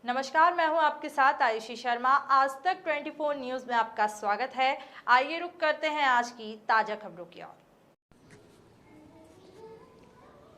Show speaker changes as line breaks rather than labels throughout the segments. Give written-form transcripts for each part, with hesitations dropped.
नमस्कार, मैं हूं आपके साथ आयुषी शर्मा। आज तक 24 न्यूज में आपका स्वागत है। आइए रुक करते हैं आज की ताजा खबरों की ओर।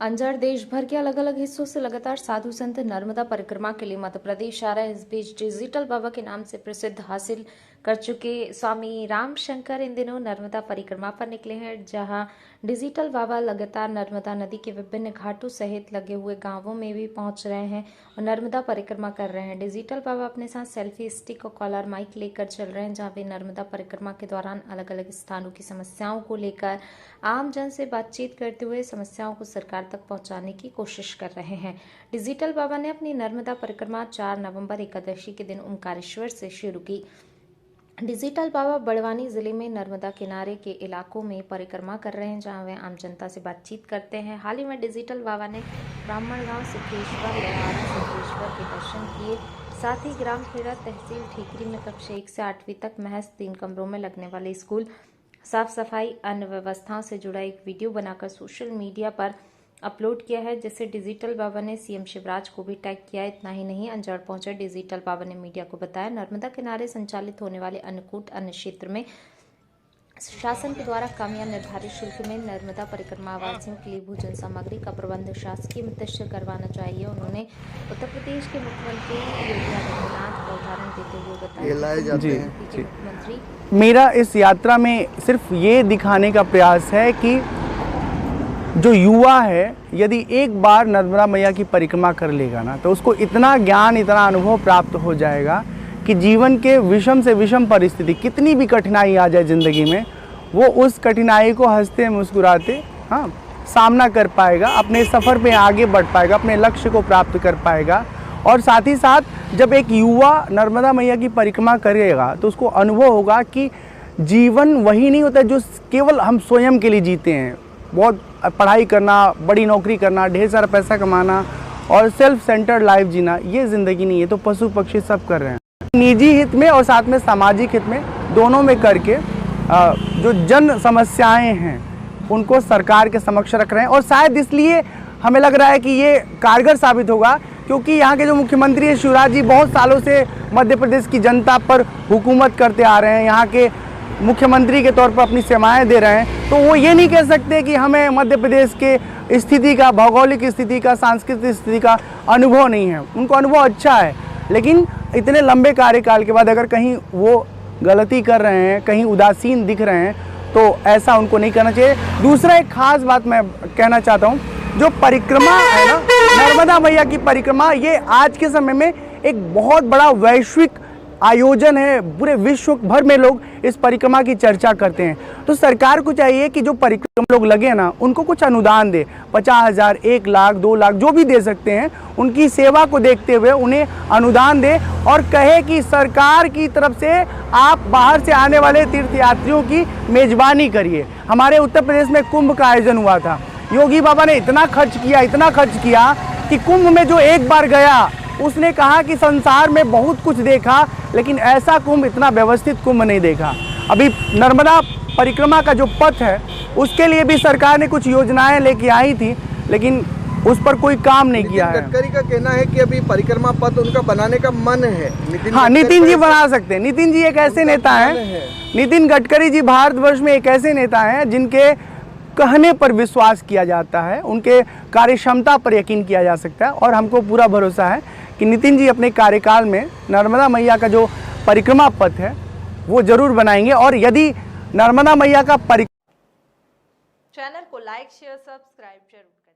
अंजार देश भर के अलग अलग हिस्सों से लगातार साधु संत नर्मदा परिक्रमा के लिए मध्य प्रदेश आ रहे हैं। इस बीच डिजिटल बाबा के नाम से प्रसिद्ध हासिल कर चुके स्वामी रामशंकर इन दिनों नर्मदा परिक्रमा पर निकले हैं, जहां डिजिटल बाबा लगातार नर्मदा नदी के विभिन्न घाटों सहित लगे हुए गांवों में भी पहुंच रहे हैं और नर्मदा परिक्रमा कर रहे हैं। डिजिटल बाबा अपने साथ सेल्फी स्टिक और कॉलर माइक लेकर चल रहे हैं, जहां वे नर्मदा परिक्रमा के दौरान अलग अलग स्थानों की समस्याओं को लेकर आम जन से बातचीत करते हुए समस्याओं को सरकार तक पहुंचाने की कोशिश कर रहे हैं। डिजिटल बाबा ने अपनी नर्मदा परिक्रमा 4 नवंबर एकादशी के दिन ओंकारेश्वर से शुरू की। डिजिटल बाबा बड़वानी जिले में नर्मदा किनारे के इलाकों में परिक्रमा कर रहे हैं, जहां वे आम जनता से बातचीत करते हैं। हाल ही में डिजिटल बाबा ने ब्राह्मण गांव सिद्धेश्वर लहारा सिद्धेश्वर के दर्शन किए। साथ ही ग्राम खेड़ा तहसील ठीकरी में कक्षा 1 से 8वीं तक महज 3 कमरों में लगने वाले स्कूल, साफ सफाई, अन्य व्यवस्थाओं से जुड़ा एक वीडियो बनाकर सोशल मीडिया पर अपलोड किया है, जिसे डिजिटल बाबा ने सीएम शिवराज को भी टैग किया। इतना ही नहीं, अंजार पहुंचे डिजिटल बाबा ने मीडिया को बताया, नर्मदा किनारे संचालित होने वाले अन्नकूट अन्य क्षेत्र में शासन के द्वारा कम या निर्धारित शुल्क में नर्मदा परिक्रमा वासियों के लिए भोजन सामग्री का प्रबंध शासकीय मद से करवाना चाहिए। उन्होंने उत्तर प्रदेश के मुख्यमंत्री योगी आदित्यनाथ का उदाहरण देते हुए बताया। मुख्यमंत्री
मेरा इस यात्रा में सिर्फ ये दिखाने का प्रयास है कि जो युवा है, यदि एक बार नर्मदा मैया की परिक्रमा कर लेगा ना, तो उसको इतना ज्ञान, इतना अनुभव प्राप्त हो जाएगा कि जीवन के विषम से विषम परिस्थिति, कितनी भी कठिनाई आ जाए ज़िंदगी में, वो उस कठिनाई को हंसते मुस्कुराते सामना कर पाएगा, अपने सफ़र पे आगे बढ़ पाएगा, अपने लक्ष्य को प्राप्त कर पाएगा। और साथ ही साथ जब एक युवा नर्मदा मैया की परिक्रमा करेगा तो उसको अनुभव होगा कि जीवन वही नहीं होता जो केवल हम स्वयं के लिए जीते हैं। बहुत पढ़ाई करना, बड़ी नौकरी करना, ढेर सारा पैसा कमाना और सेल्फ सेंटर्ड लाइफ जीना, ये ज़िंदगी नहीं है। तो पशु पक्षी सब कर रहे हैं, निजी हित में और साथ में सामाजिक हित में, दोनों में करके जो जन समस्याएं हैं उनको सरकार के समक्ष रख रहे हैं। और शायद इसलिए हमें लग रहा है कि ये कारगर साबित होगा, क्योंकि यहाँ के जो मुख्यमंत्री हैं शिवराज जी, बहुत सालों से मध्य प्रदेश की जनता पर हुकूमत करते आ रहे हैं, यहाँ के मुख्यमंत्री के तौर पर अपनी सेवाएं दे रहे हैं। तो वो ये नहीं कह सकते कि हमें मध्य प्रदेश के स्थिति का, भौगोलिक स्थिति का, सांस्कृतिक स्थिति का अनुभव नहीं है। उनको अनुभव अच्छा है, लेकिन इतने लंबे कार्यकाल के बाद अगर कहीं वो गलती कर रहे हैं, कहीं उदासीन दिख रहे हैं, तो ऐसा उनको नहीं करना चाहिए। दूसरा एक खास बात मैं कहना चाहता हूँ, जो परिक्रमा है ना, नर्मदा मैया की परिक्रमा, ये आज के समय में एक बहुत बड़ा वैश्विक आयोजन है। पूरे विश्व भर में लोग इस परिक्रमा की चर्चा करते हैं। तो सरकार को चाहिए कि जो परिक्रमा लोग लगे ना, उनको कुछ अनुदान दे, 50,000, 1 लाख, 2 लाख, जो भी दे सकते हैं, उनकी सेवा को देखते हुए उन्हें अनुदान दे और कहे कि सरकार की तरफ से आप बाहर से आने वाले तीर्थयात्रियों की मेजबानी करिए। हमारे उत्तर प्रदेश में कुंभ का आयोजन हुआ था। योगी बाबा ने इतना खर्च किया कि कुंभ में जो एक बार गया, उसने कहा कि संसार में बहुत कुछ देखा, लेकिन ऐसा कुंभ, इतना व्यवस्थित कुंभ नहीं देखा। अभी नर्मदा परिक्रमा का जो पथ है, उसके लिए भी सरकार ने कुछ योजनाएं लेके आई थी, लेकिन उस पर कोई काम नहीं किया है।
गडकरी का कहना है कि अभी परिक्रमा पथ उनका बनाने का मन है।
नितिन जी बना सकते हैं। नितिन जी एक ऐसे नेता हैं, नितिन गडकरी जी भारतवर्ष में एक ऐसे नेता हैं जिनके कहने पर विश्वास किया जाता है, उनके कार्यक्षमता पर यकीन किया जा सकता है। और हमको पूरा भरोसा है कि नितिन जी अपने कार्यकाल में नर्मदा मैया का जो परिक्रमा पथ है वो जरूर बनाएंगे। और यदि नर्मदा मैया का
चैनल को लाइक, शेयर, सब्सक्राइब जरूर